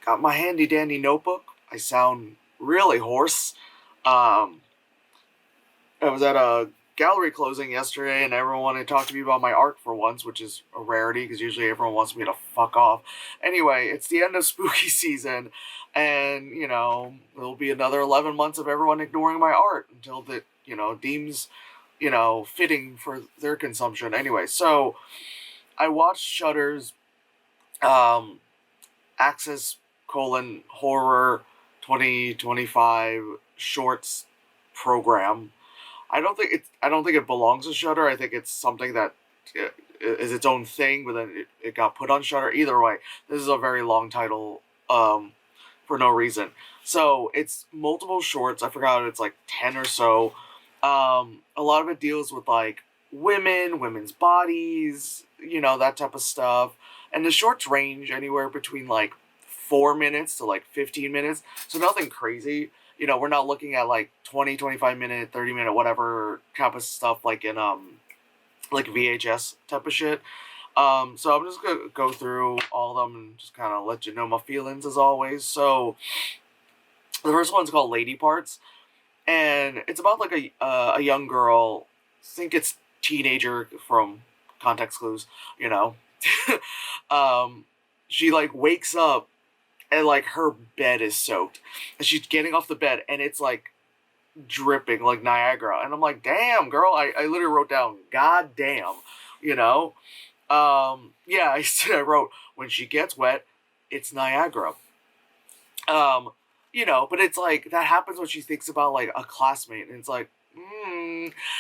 got my handy dandy notebook. I sound really hoarse. Um, I was at a gallery closing yesterday, and everyone wanted to talk to me about my art for once, which is a rarity because usually everyone wants me to fuck off. Anyway, it's the end of spooky season, and it'll be another 11 months of everyone ignoring my art until that deems fitting for their consumption. Anyway, so I watched Shudder's um, Access Horror 2025 shorts program. I don't think it belongs to Shudder. I think it's something that is its own thing, but then it got put on Shudder. Either way, this is a very long title for no reason. So it's multiple shorts. I forgot, it's like 10 or so. A lot of it deals with like women's bodies, that type of stuff. And the shorts range anywhere between like 4 minutes to like 15 minutes. So nothing crazy. We're not looking at like 20, 25 minute, 30 minute, whatever type of stuff like in like VHS type of shit. So I'm just gonna go through all of them and just kind of let you know my feelings as always. So the first one's called Lady Parts, and it's about like a young girl. I think it's teenager from Context Clues. You know, she like wakes up and like her bed is soaked, and she's getting off the bed and it's like dripping like Niagara, and I'm like, damn girl, I literally wrote down, god damn, you know. Yeah, I wrote, when she gets wet, it's Niagara. But it's like that happens when she thinks about like a classmate, and it's like,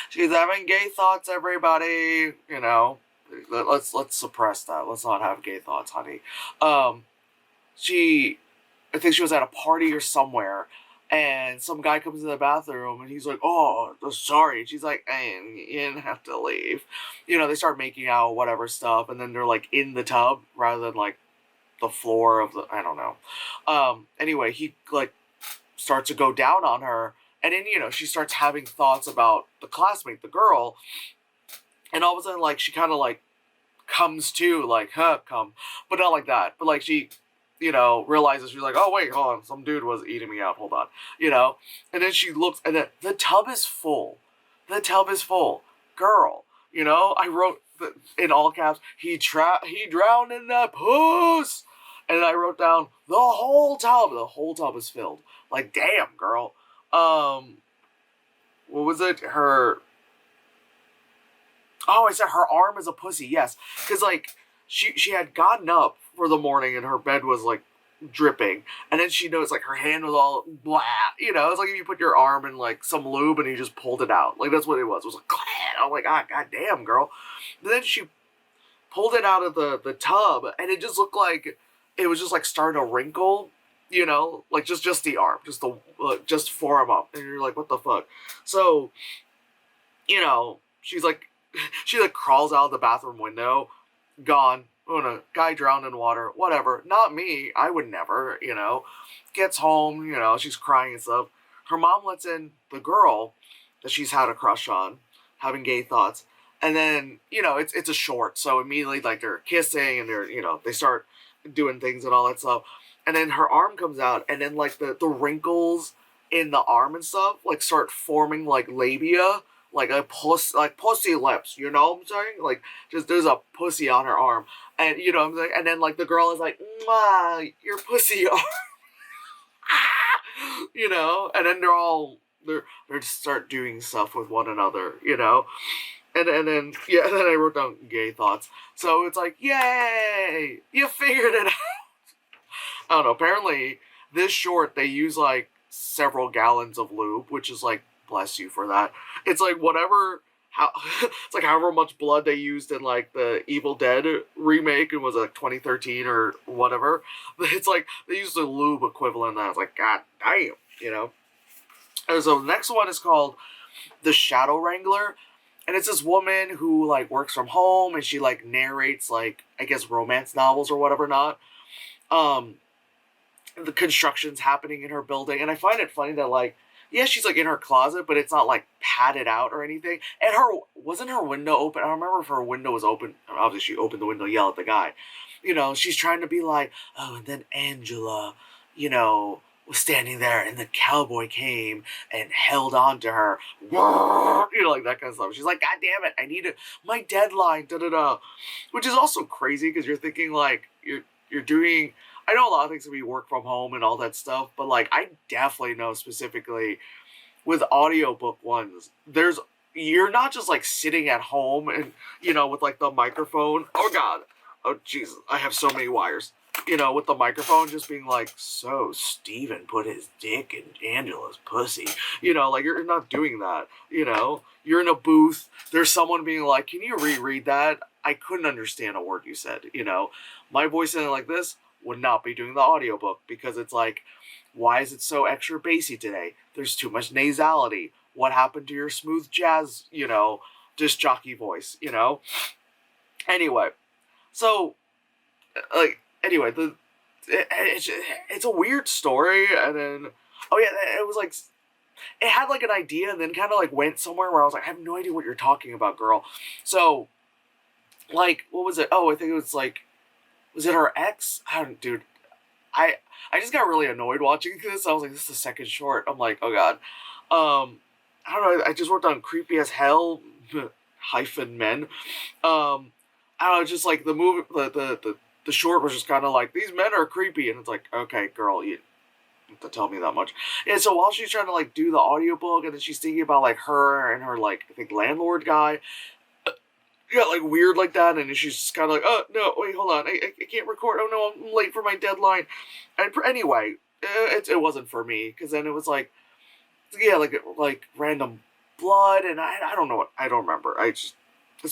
she's having gay thoughts, everybody. Let's suppress that. Let's not have gay thoughts, honey. She, I think she was at a party or somewhere, and some guy comes in the bathroom, and he's like, "Oh, sorry." And she's like, "You didn't have to leave." They start making out, whatever stuff, and then they're like in the tub rather than like the floor of the, I don't know. Anyway, he like starts to go down on her, and then she starts having thoughts about the classmate, the girl, and all of a sudden like she kind of like comes to, like, come, but not like that, but like she realizes, she's like, oh wait, hold on, some dude was eating me out, hold on, and then she looks, and then the tub is full, girl, I wrote in all caps, he drowned in that puss, and I wrote down, the whole tub is filled, like, damn girl. What was it, I said her arm is a pussy, yes, because like she had gotten up for the morning and her bed was like dripping, and then she noticed like her hand was all blah, it's like if you put your arm in like some lube and you just pulled it out, like that's what it was like, I'm like, god damn girl. But then she pulled it out of the tub, and it just looked like it was just like starting to wrinkle, like just the arm, just forearm up, and you're like, what the fuck. So she's like, she like crawls out of the bathroom window, gone. Oh no, guy drowned in water, whatever. Not me, I would never, Gets home, she's crying and stuff. Her mom lets in the girl that she's had a crush on, having gay thoughts. And then, it's a short, so immediately like they're kissing and they're, they start doing things and all that stuff. And then her arm comes out, and then like the wrinkles in the arm and stuff like start forming like labia, like pussy lips, you know what I'm saying? Like, just there's a pussy on her arm, and what I'm saying? And then like the girl is like, "Mwah, your pussy arm," And then they're just start doing stuff with one another, And then I wrote down gay thoughts. So it's like, yay, you figured it out. I don't know. Apparently, this short they use like several gallons of lube, which is like, bless you for that. It's like whatever, it's like however much blood they used in like the Evil Dead remake, and was like 2013 or whatever. It's like they used the lube equivalent of that. It's like, god damn, And so the next one is called The Shadow Wrangler, and it's this woman who like works from home, and she like narrates like, I guess, romance novels or whatever not. The construction's happening in her building, and I find it funny that like, yeah, she's like in her closet, but it's not like padded out or anything. And wasn't her window open? I don't remember if her window was open. Obviously, she opened the window, yelled at the guy. she's trying to be like, oh, and then Angela, was standing there, and the cowboy came and held on to her, like that kind of stuff. She's like, God damn it, I need my deadline, da da da, which is also crazy because you're thinking like you're doing. I know a lot of things can be work from home and all that stuff, but like I definitely know specifically with audiobook ones, you're not just like sitting at home and with like the microphone. Oh god. Oh Jesus, I have so many wires. With the microphone just being like, so Steven put his dick in Angela's pussy. Like you're not doing that. You're in a booth. There's someone being like, can you reread that? I couldn't understand a word you said. My voice in like this would not be doing the audiobook because it's like, why is it so extra bassy today? There's too much nasality. What happened to your smooth jazz, disc jockey voice, Anyway, so, anyway, it's a weird story, and then, oh yeah, it was like, it had like an idea and then kind of like went somewhere where I was like, I have no idea what you're talking about, girl. So, like, what was it? Oh, I think it was like, was it her ex? Dude, I just got really annoyed watching this. I was like, this is the second short. I'm like, oh god. I don't know. I just worked on Creepy as Hell -men. I don't know. Just like the movie, the short was just kind of like, these men are creepy, and it's like, okay, girl, you don't have to tell me that much. And so while she's trying to like do the audiobook, and then she's thinking about like her and her like I think landlord guy. Yeah, like weird like that, and she's just kind of like, oh no, wait, hold on, I can't record. Oh no, I'm late for my deadline. And anyway, it wasn't for me because then it was like, yeah, like random blood, and I don't know what, I don't remember. It's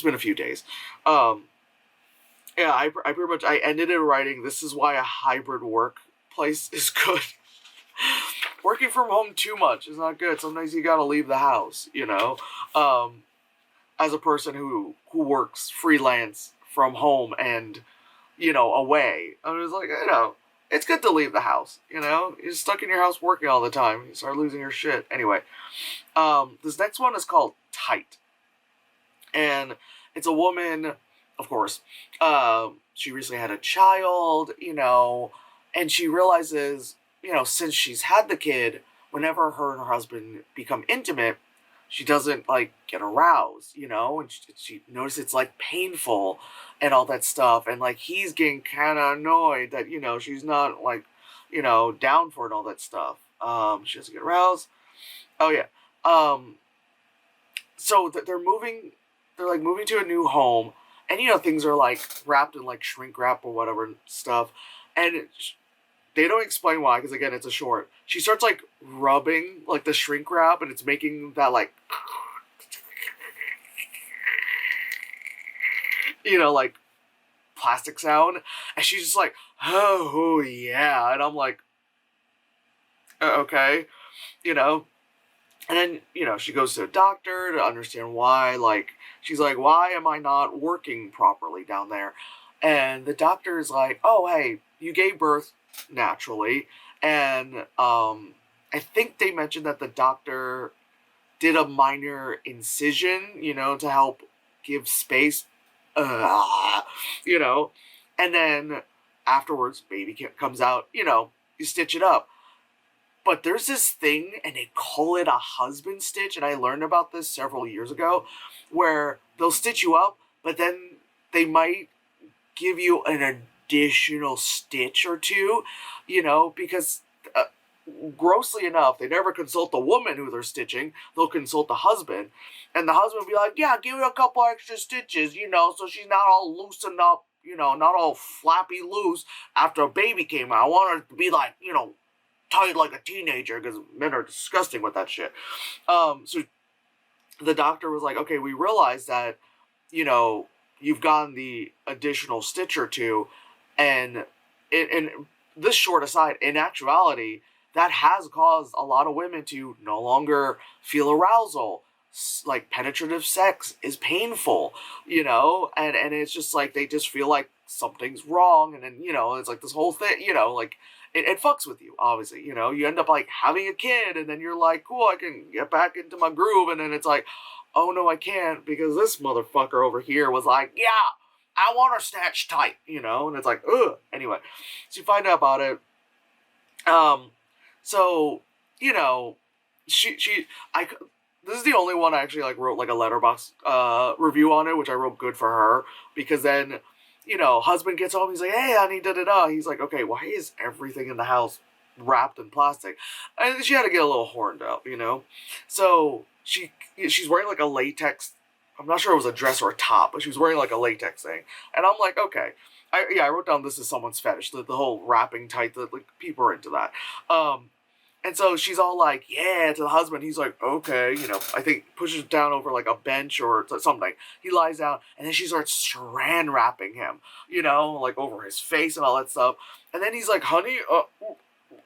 been a few days. Yeah, I pretty much I ended it writing. This is why a hybrid workplace is good. Working from home too much is not good. Sometimes you gotta leave the house, as a person who works freelance from home and, away. I was like, it's good to leave the house, You're stuck in your house working all the time. You start losing your shit. Anyway, this next one is called Tight. And it's a woman, of course. She recently had a child, and she realizes, since she's had the kid, whenever her and her husband become intimate, she doesn't like get aroused, and she notices it's like painful and all that stuff, and like he's getting kind of annoyed that she's not like down for it and all that stuff. She doesn't get aroused. Oh yeah. So they're moving. They're like moving to a new home, and things are like wrapped in like shrink wrap or whatever stuff, and they don't explain why, because again, it's a short. She starts like rubbing like the shrink wrap, and it's making that like, like plastic sound, and she's just like, oh yeah, and I'm like, okay, and then she goes to a doctor to understand why. Like she's like, why am I not working properly down there? And the doctor is like, oh hey, you gave birth naturally, and I think they mentioned that the doctor did a minor incision, to help give space, and then afterwards baby comes out, you stitch it up. But there's this thing, and they call it a husband stitch, and I learned about this several years ago, where they'll stitch you up, but then they might give you an additional stitch or two, because grossly enough, they never consult the woman who they're stitching. They'll consult the husband, and the husband will be like, yeah, give her a couple extra stitches, so she's not all loosened up, not all flappy loose after a baby came out. I want her to be like, tight like a teenager, because men are disgusting with that shit. So the doctor was like, okay, we realized that, you've gotten the additional stitch or two, and in this short aside, in actuality, that has caused a lot of women to no longer feel arousal. Like penetrative sex is painful, and it's just like they just feel like something's wrong, and then it's like this whole thing, like it fucks with you, obviously. You end up like having a kid, and then you're like, cool, I can get back into my groove, and then it's like, oh no, I can't, because this motherfucker over here was like, yeah, I want her snatched tight, and it's like, ugh. Anyway, so you find out about it. Um, so, you know, I, this is the only one I actually, like, wrote, like, a letterbox, review on it, which I wrote good for her, because then, husband gets home, he's like, hey, honey, da-da-da. He's like, okay, why is everything in the house wrapped in plastic? And she had to get a little horned up, So, she's wearing, like, a latex, I'm not sure it was a dress or a top, but she was wearing, like, a latex thing. And I'm like, okay. I wrote down this is someone's fetish, the whole wrapping tight, like, people are into that. And so she's all like, yeah, to the husband. He's like, okay, I think pushes it down over like a bench or something. He lies down, and then she starts saran wrapping him, like over his face and all that stuff. And then he's like, honey,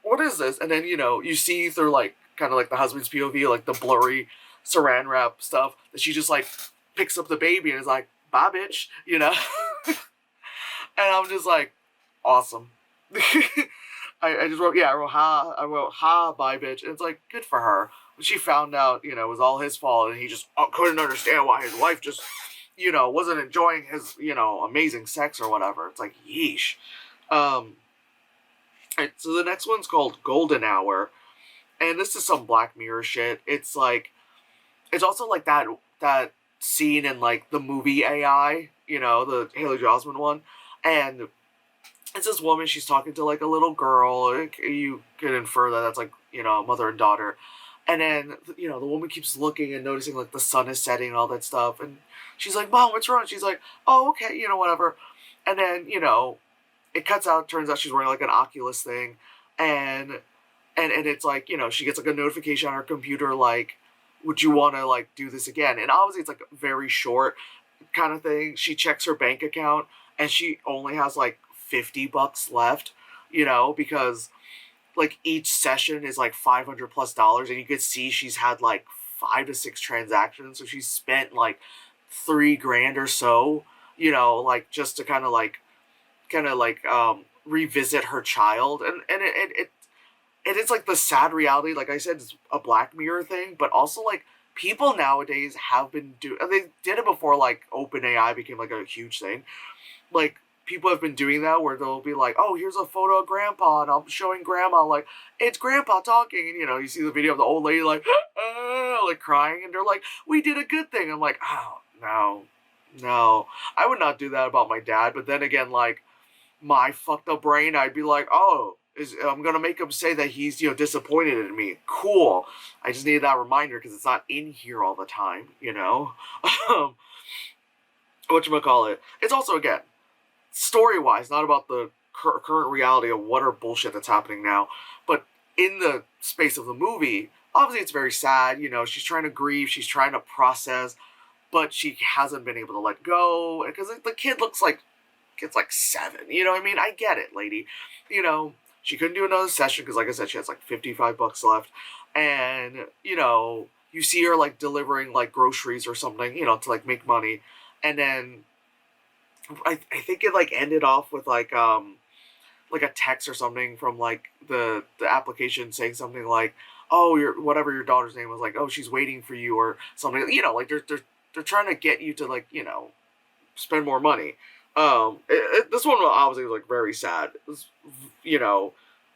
what is this? And then, you see through like, kind of like the husband's POV, like the blurry saran wrap stuff, that she just like picks up the baby and is like, bye, bitch, And I'm just like, awesome. I just wrote, I wrote, ha, bye, bitch. And it's like, good for her. When she found out, it was all his fault, and he just couldn't understand why his wife just, wasn't enjoying his, amazing sex or whatever. It's like, yeesh. Right, so the next one's called Golden Hour. And this is some Black Mirror shit. It's like, it's also like that scene in, like, the movie AI, the Haley Joel Osment one. And it's this woman, she's talking to, like, a little girl. You could infer that that's, like, mother and daughter. And then, the woman keeps looking and noticing, like, the sun is setting and all that stuff. And she's like, Mom, what's wrong? And she's like, oh, okay, whatever. And then, it cuts out. Turns out she's wearing, like, an Oculus thing. And it's like, she gets, like, a notification on her computer, like, would you want to, like, do this again? And obviously it's, like, very short kind of thing. She checks her bank account, and she only has, like, $50 left, because, like, each session is like $500+, and you could see she's had like 5 to 6 transactions, so she's spent like $3,000 or so, like, just to kind of like revisit her child. And it is like the sad reality. Like I said, it's a Black Mirror thing, but also, like, people nowadays have been they did it before, like, OpenAI became like a huge thing. Like, people have been doing that where they'll be like, oh, here's a photo of Grandpa, and I'm showing Grandma, like, it's Grandpa talking, and, you see the video of the old lady, like, like, crying, and they're like, we did a good thing. I'm like, oh, no, I would not do that about my dad. But then again, like, my fucked up brain, I'd be like, oh, I'm gonna make him say that he's, disappointed in me. Cool. I just needed that reminder because it's not in here all the time, Whatchamacallit. It's also, again, story-wise, not about the current reality of what are bullshit that's happening now, but in the space of the movie, obviously it's very sad. She's trying to grieve, she's trying to process, but she hasn't been able to let go, because the kid looks like, it's like 7, what I mean? I get it, lady. She couldn't do another session because, like I said, she has like $55 left, and, you see her, like, delivering, like, groceries or something, to, like, make money, and then I think it, like, ended off with, like a text or something from, like, the application saying something like, oh, whatever your daughter's name was, like, oh, she's waiting for you or something, like, they're trying to get you to, like, spend more money. This one obviously was, like, very sad. It was,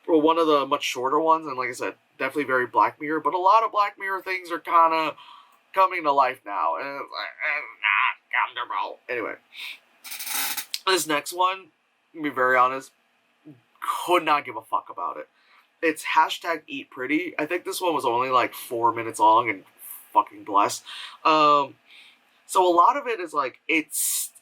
one of the much shorter ones, and, like I said, definitely very Black Mirror, but a lot of Black Mirror things are kind of coming to life now, and it's like, it's not comfortable. Anyway. This next one, to be very honest, could not give a fuck about it. It's #eatpretty. I think this one was only like 4 minutes long, and fucking bless. So a lot of it is like, it's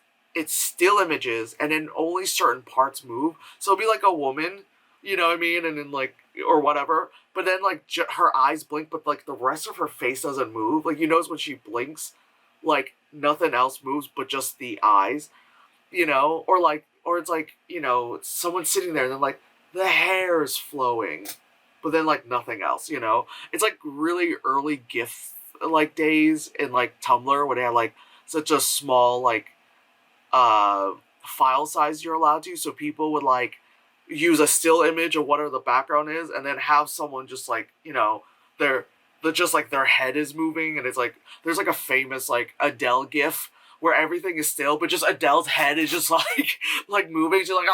still images, and then only certain parts move. So it'll be like a woman, you know what I mean, and then, like, or whatever, but then, like, her eyes blink, but, like, the rest of her face doesn't move. Like, you notice when she blinks, like, nothing else moves but just the eyes. Or it's like, someone's sitting there and then, like, the hair is flowing, but then, like, nothing else, It's like really early GIF, like, days in, like, Tumblr, where they had, like, such a small, like, file size you're allowed to, so people would, like, use a still image of whatever the background is, and then have someone just, like, just, like, their head is moving, and it's like, there's, like, a famous, like, Adele GIF where everything is still, but just Adele's head is just like moving. She's like,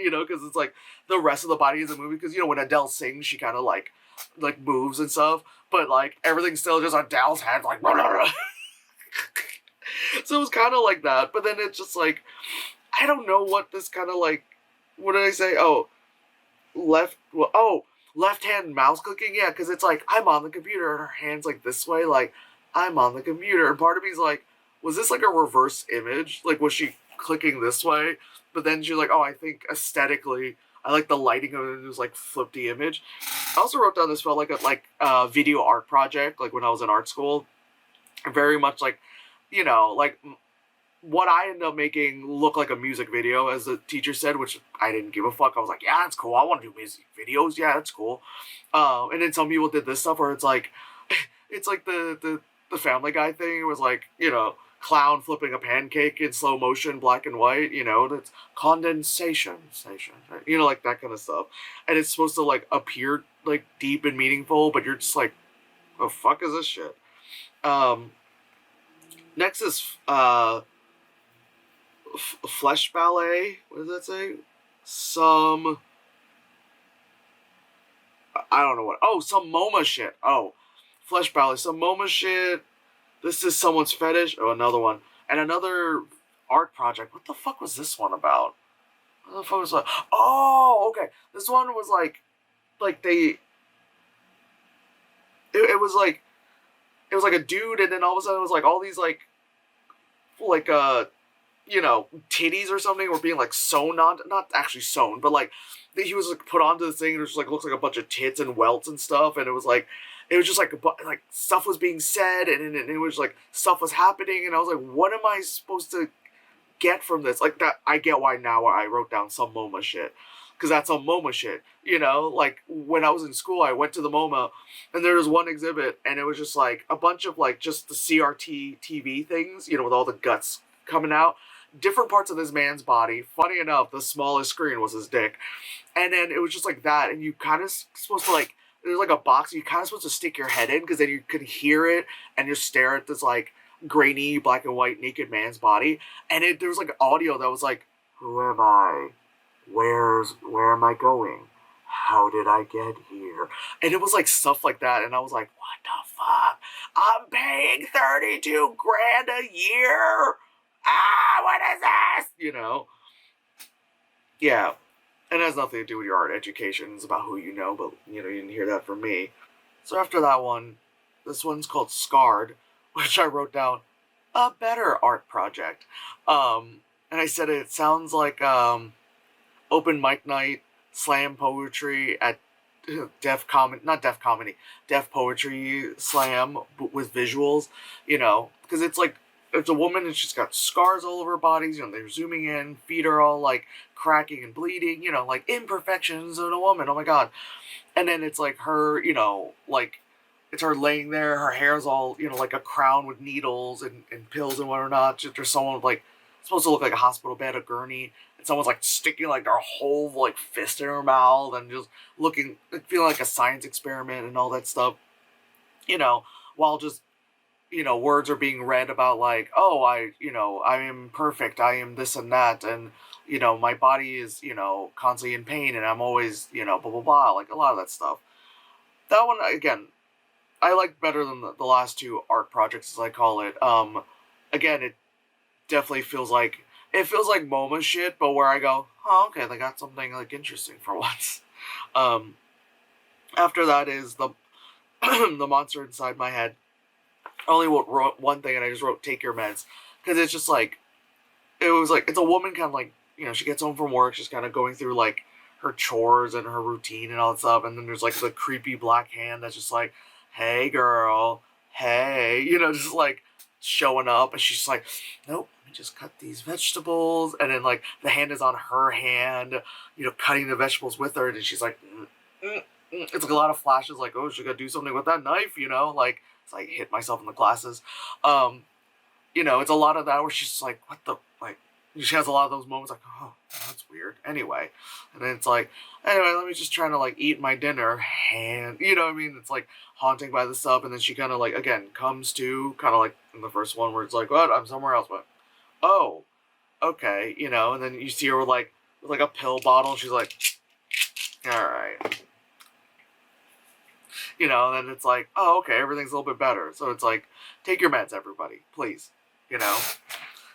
you know, because it's like the rest of the body isn't moving. Because, you know, when Adele sings, she kind of like moves and stuff, but like everything's still just Adele's head, like. So it was kind of like that, but then it's just like, I don't know what this kind of like, what did I say? Oh, left hand mouse clicking, yeah, because it's like, I'm on the computer, and her hand's like this way, like, I'm on the computer, and part of me's like, was this like a reverse image? Like, was she clicking this way? But then she's like, oh, I think aesthetically, I like the lighting of it, it was like flipped the image. I also wrote down this felt like a video art project, like when I was in art school. Very much like, you know, like what I ended up making look like a music video, as the teacher said, which I didn't give a fuck. I was like, yeah, that's cool. I want to do music videos. Yeah, that's cool. And then some people did this stuff where it's like, it's like the Family Guy thing. It was like, you know, clown flipping a pancake in slow motion, black and white. You know, that's condensation, you know, like that kind of stuff. And it's supposed to like appear like deep and meaningful, but you're just like, the fuck is this shit? Next is Fleshballet. What does that say? I don't know what. Oh, some MoMA shit. Oh, Fleshballet. Some MoMA shit. This is someone's fetish. Oh, another one. And another art project. What the fuck was this one about? What the fuck was that? Oh, okay. This one was like they. It was like a dude, and then all of a sudden it was like all these like you know, titties or something were being like sewn on, not actually sewn, but like he was like put onto this thing, and it was just like looks like a bunch of tits and welts and stuff, and it was just like stuff was being said, and it was like stuff was happening, and I was like, what am I supposed to get from this? Like that, I get why now I wrote down some MoMA shit. Because that's some MoMA shit, you know? Like, when I was in school, I went to the MoMA, and there was one exhibit, and it was just, like, a bunch of, like, just the CRT TV things, you know, with all the guts coming out. Different parts of this man's body. Funny enough, the smallest screen was his dick. And then it was just like that, and you kind of supposed to, like, there's, like, a box, you kind of supposed to stick your head in, because then you could hear it, and just stare at this, like, grainy, black and white, naked man's body. And there was, like, audio that was like, who am I? Where am I going? How did I get here? And it was like stuff like that, and I was like, what the fuck? I'm paying 32 grand a year? What is this? You know? Yeah. And it has nothing to do with your art education. It's about who you know, but, you know, you didn't hear that from me. So after that one, this one's called Scarred, which I wrote down, a better art project. And I said it sounds like, open mic night, slam poetry at Def Poetry Slam with visuals, you know, because it's like, it's a woman and she's got scars all over her body, you know, they're zooming in, feet are all like cracking and bleeding, you know, like imperfections in a woman, oh my god. And then it's like her, you know, like, it's her laying there, her hair's all, you know, like a crown with needles and pills and whatnot. There's someone with like, supposed to look like a hospital bed, a gurney, and someone's like sticking like their whole like fist in her mouth and just looking, feeling like a science experiment and all that stuff, you know, while just, you know, words are being read about like, oh, I am perfect, I am this and that, and, you know, my body is, you know, constantly in pain, and I'm always, you know, blah, blah, blah, like a lot of that stuff. That one, again, I like better than the last two art projects, as I call it. Again, it definitely feels like MoMA shit, but where I go, oh, okay, they got something like interesting for once. After that is the the monster inside my head. I only wrote one thing, and I just wrote "take your meds," because it's just like, it was like, it's a woman kind of like, you know, she gets home from work, she's kind of going through like her chores and her routine and all that stuff, and then there's like the creepy black hand that's just like, hey girl, hey, you know, just like showing up, and she's just like, nope, let me just cut these vegetables, and then like the hand is on her hand, you know, cutting the vegetables with her, and she's like, it's like a lot of flashes, like, oh, she gotta do something with that knife, you know, like, it's like hit myself in the glasses, you know, it's a lot of that where she's just like, what the, like, She has a lot of those moments like, oh, that's weird. Anyway, and then it's like, anyway, let me just try to like eat my dinner, and you know what I mean? It's like haunting by the sub, and then she kind of like again comes to kind of like in the first one where it's like, what? I'm somewhere else, but oh, okay, you know, and then you see her with like a pill bottle, and she's like, all right, you know, and then it's like, oh, okay, everything's a little bit better. So it's like, take your meds, everybody, please, you know.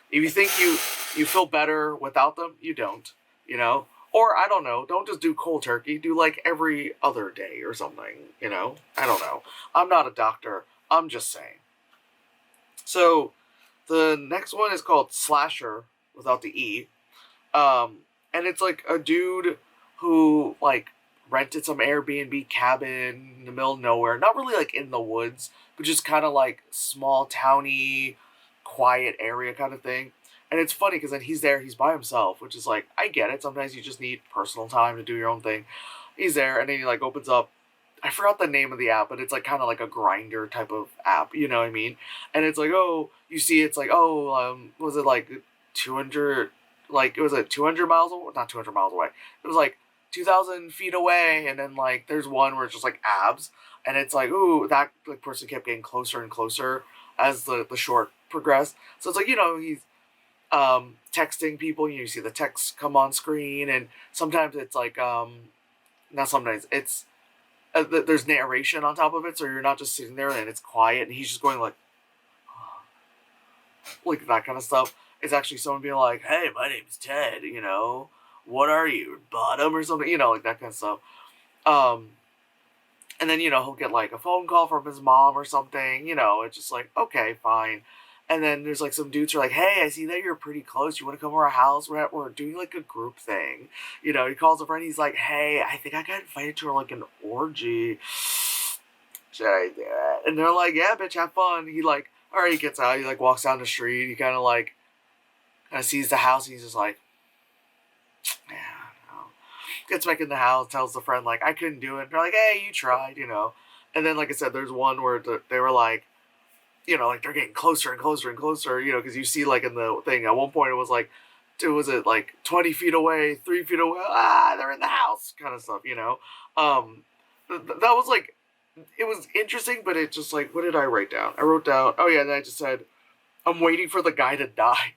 If you think you feel better without them, you don't, you know. Or I don't know, don't just do cold turkey. Do like every other day or something, you know. I don't know. I'm not a doctor. I'm just saying. So the next one is called Slashr without the E. And it's like a dude who like rented some Airbnb cabin in the middle of nowhere, not really like in the woods, but just kind of like small towny, quiet area kind of thing. And it's funny because then he's there, he's by himself, which is like I get it. Sometimes you just need personal time to do your own thing. He's there, and then he like opens up. I forgot the name of the app, but it's like kind of like a grinder type of app. You know what I mean? And it's like, oh, you see, it's like, oh, was it like 200 like it was at 200 miles away, not 200 miles away. It was like 2,000 feet away, and then like there's one where it's just like abs, and it's like ooh, that like person kept getting closer and closer as the short progressed. So it's like, you know, he's texting people. You see the text come on screen, and sometimes it's like not sometimes it's there's narration on top of it, so you're not just sitting there and it's quiet, and he's just going like that kind of stuff. It's actually someone being like, hey, my name's Ted, you know, what are you, bottom or something, you know, like that kind of stuff. Um, and then, you know, he'll get like a phone call from his mom or something, you know, it's just like, okay, fine. And then there's like some dudes who are like, hey, I see that you're pretty close. You want to come to our house? We're doing like a group thing. You know, he calls a friend. He's like, hey, I think I got invited to like an orgy. Should I do it? And they're like, yeah, bitch, have fun. He like, all right, he gets out. He like walks down the street. He kind of sees the house. And he's just like, yeah, no. Gets back in the house. Tells the friend like, I couldn't do it. They're like, hey, you tried, you know. And then like I said, there's one where they were like, you know, like they're getting closer and closer and closer, you know, because you see like in the thing at one point it was like, was it like 20 feet away, 3 feet away, they're in the house kind of stuff, you know. That was like, it was interesting, but it just like, what did I write down? I wrote down, oh yeah, and I just said, I'm waiting for the guy to die.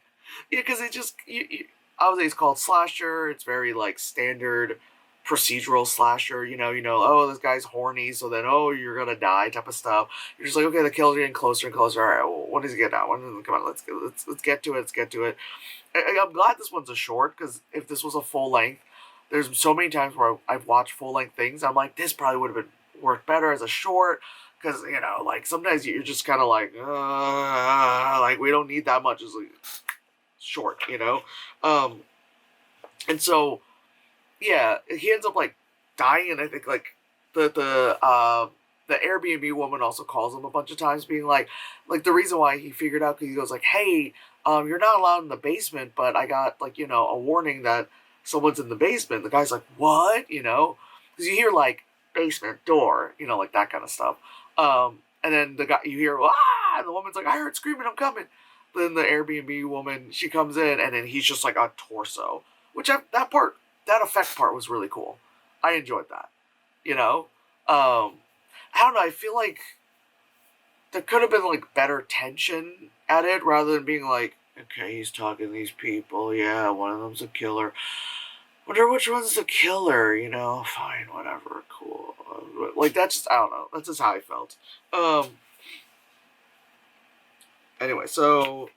Yeah, because it just, obviously it's called Slashr, it's very like standard procedural slasher, you know, oh, this guy's horny, so then, oh, you're gonna die type of stuff. You're just like, okay, the kills are getting closer and closer. All right, well, what does he get now? Come on, let's get to it. Let's get to it. I'm glad this one's a short, because if this was a full length, there's so many times where I've watched full length things. I'm like, this probably would have been worked better as a short, because you know, like sometimes you're just kind of like we don't need that much. It's like short, you know, and so yeah, he ends up like dying, and I think like the Airbnb woman also calls him a bunch of times, being like the reason why he figured out, because he goes like, hey, you're not allowed in the basement, but I got like, you know, a warning that someone's in the basement. The guy's like, what, you know, because you hear like basement door, you know, like that kind of stuff. And then the guy, you hear and the woman's like, I heard screaming, I'm coming. Then the Airbnb woman, she comes in, and then he's just like a torso, which that effect part was really cool. I enjoyed that. You know? I don't know, I feel like there could have been like better tension at it, rather than being like, okay, he's talking to these people, yeah, one of them's a killer. Wonder which one's the killer, you know? Fine, whatever, cool. Like, that's just, I don't know, that's just how I felt. Anyway, so,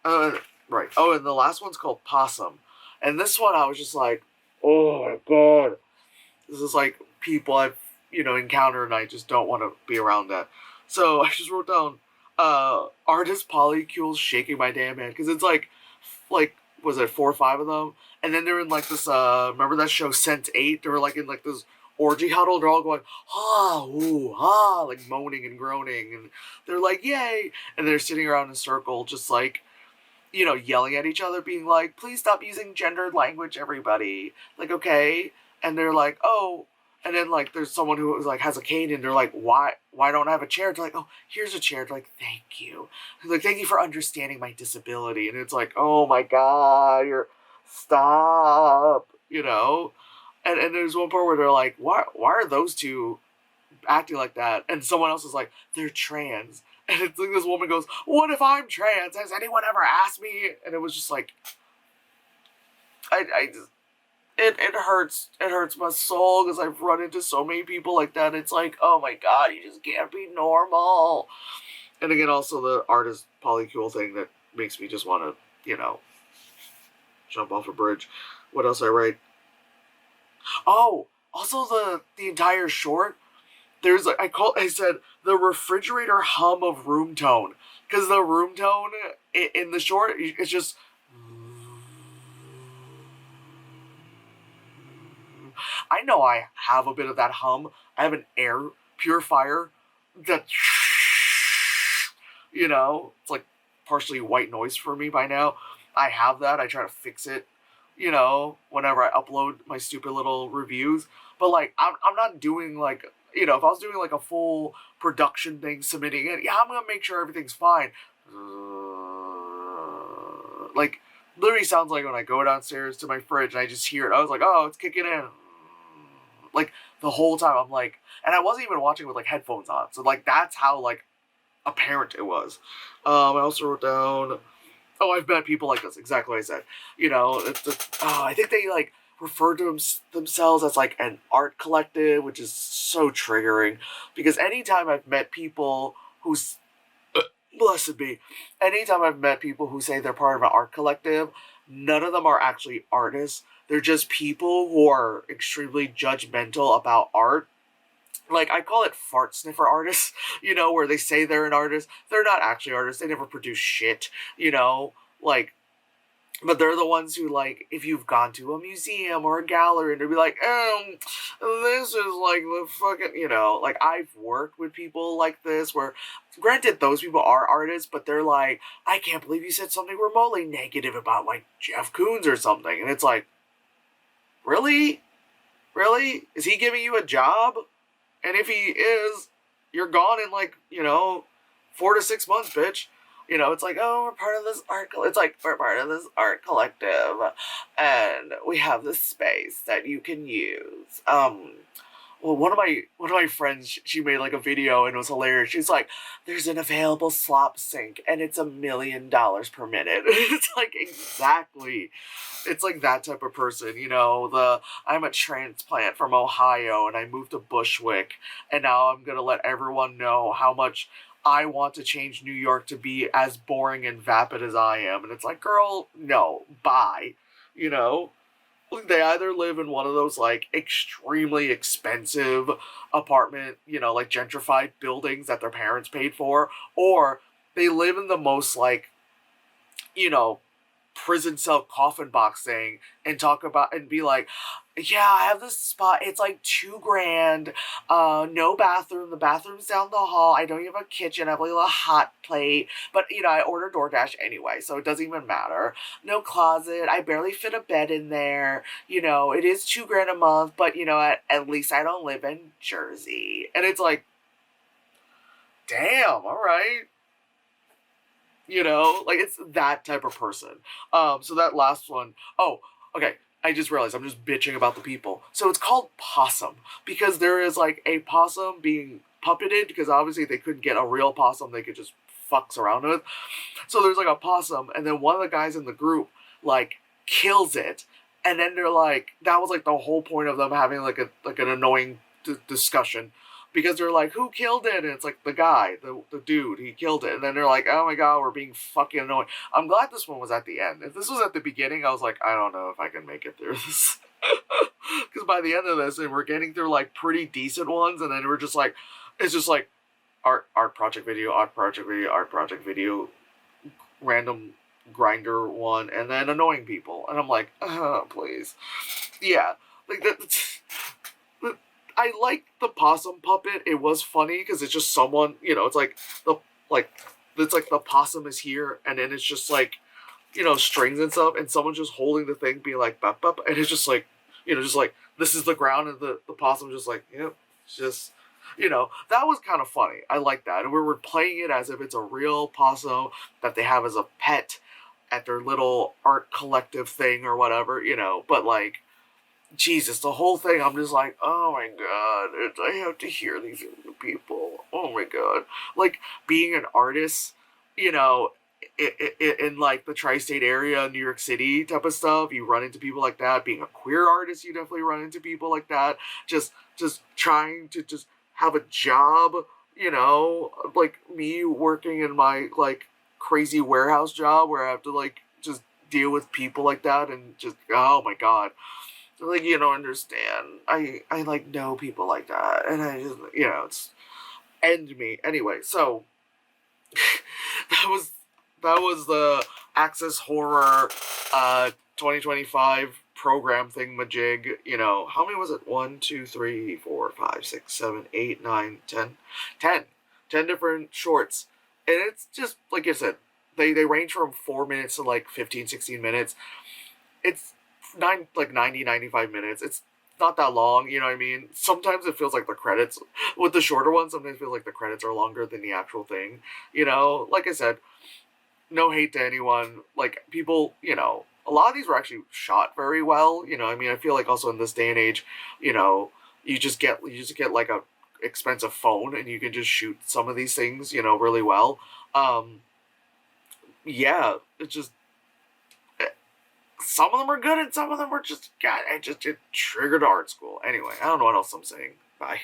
right. Oh, and the last one's called Possum. And this one I was just like, oh my god. This is like people I've, you know, encountered, and I just don't want to be around that. So I just wrote down, artist polycules shaking my damn head. Because it's like, was it 4 or 5 of them? And then they're in like this, remember that show Sense8? They were like in like this orgy huddle. They're all going, ooh, like moaning and groaning. And they're like, yay. And they're sitting around in a circle, just like, you know, yelling at each other, being like, please stop using gendered language, everybody. Like, okay. And they're like, oh. And then, like, there's someone who like has a cane, and they're like, why don't I have a chair? They're like, oh, here's a chair. They're like, thank you. They're like, thank you for understanding my disability. And it's like, oh my god, stop, you know. And there's one part where they're like, why are those two acting like that? And someone else is like, they're trans. And it's like this woman goes, what if I'm trans? Has anyone ever asked me? And it was just like, I just, it hurts my soul because I've run into so many people like that. It's like, oh my god, you just can't be normal. And again, also the artist polycule thing that makes me just want to, jump off a bridge. What else I write? Oh, also the entire short. There's I said the refrigerator hum of room tone, because the room tone in the short, it's just. I know I have a bit of that hum. I have an air purifier that, it's like partially white noise for me by now. I have that. I try to fix it, whenever I upload my stupid little reviews. But, like, I'm not doing, like, if I was doing, like, a full production thing, submitting it, yeah, I'm going to make sure everything's fine. Like, literally sounds like when I go downstairs to my fridge and I just hear it. I was like, oh, it's kicking in. Like, the whole time I'm like, and I wasn't even watching with, like, headphones on. So, like, that's how, like, apparent it was. I also wrote down, I've met people like this, exactly what I said. I think they, like, refer to themselves as, like, an art collective, which is so triggering. Because anytime I've met people who's, blessed be, anytime I've met people who say they're part of an art collective, none of them are actually artists. They're just people who are extremely judgmental about art. Like, I call it fart sniffer artists, where they say they're an artist. They're not actually artists. They never produce shit, like, but they're the ones who, like, if you've gone to a museum or a gallery, and they'll be like, this is, like, the fucking, like, I've worked with people like this, where, granted, those people are artists, but they're like, I can't believe you said something remotely negative about, like, Jeff Koons or something, and it's like, really? Really? Is he giving you a job? And if he is, you're gone in, like, 4 to 6 months, bitch. It's like, oh, we're part of this art. It's like, we're part of this art collective, and we have this space that you can use. Well, one of my friends, she made, like, a video, and it was hilarious. She's like, there's an available slop sink, and it's $1 million per minute. It's like, exactly. It's like that type of person, I'm a transplant from Ohio, and I moved to Bushwick, and now I'm gonna let everyone know how much I want to change New York to be as boring and vapid as I am. And it's like, girl, no, bye. They either live in one of those, like, extremely expensive apartment, like, gentrified buildings that their parents paid for, or they live in the most, like, prison cell coffin box thing, and talk about, and be like, yeah, I have this spot, it's like $2,000, no bathroom, the bathroom's down the hall, I don't even have a kitchen, I have, like, a hot plate, but, I order DoorDash anyway, so it doesn't even matter, no closet, I barely fit a bed in there, it is $2,000 a month, but, at least I don't live in Jersey, and it's like, damn, alright. Like, it's that type of person. So that last one, okay, I just realized I'm just bitching about the people. So it's called Possum, because there is, like, a possum being puppeted, because obviously they couldn't get a real possum they could just fucks around with. So there's, like, a possum, and then one of the guys in the group, like, kills it, and then they're like, that was, like, the whole point of them having, like, an annoying discussion. Because they're like, who killed it? And it's like, the guy, the dude, he killed it. And then they're like, oh my god, we're being fucking annoying. I'm glad this one was at the end. If this was at the beginning, I was like, I don't know if I can make it through this. Because by the end of this, and we're getting through, like, pretty decent ones, and then we're just like, it's just like, art project video, art project video, art project video, random grinder one, and then annoying people. And I'm like, please. Yeah. Like, that's... I like the possum puppet. It was funny because it's just someone, it's like it's like the possum is here, and then it's just like, strings and stuff, and someone's just holding the thing, being like, bop, bop, and it's just like, just like, this is the ground, and the possum just like, yep, just, that was kind of funny. I like that. And we were playing it as if it's a real possum that they have as a pet at their little art collective thing or whatever, but like, Jesus, the whole thing, I'm just like, oh my god, I have to hear these people. Oh my god. Like, being an artist, you know, in like the tri-state area, New York City type of stuff, you run into people like that. Being a queer artist, you definitely run into people like that. Just trying to just have a job, like me working in my like crazy warehouse job where I have to like just deal with people like that and just, oh my god, like, you don't understand. I like know people like that, and I just, it's end me anyway. So that was the Access Horror 2025 program thing majig. How many was it? 1, 2, 3, 4, 5, 6, 7, 8, 9, 10, 10, 10 different shorts, and it's just like I said, they range from 4 minutes to like 15, 16 minutes. It's 95 minutes. It's not that long, you know what I mean? Sometimes it feels like the credits with the shorter ones, sometimes it feels like the credits are longer than the actual thing. Like I said, no hate to anyone. Like, people, a lot of these were actually shot very well, I mean, I feel like also in this day and age, you just get like a expensive phone and you can just shoot some of these things, really well. Yeah, it's just, some of them are good and some of them are just, God, it triggered art school. Anyway, I don't know what else I'm saying. Bye.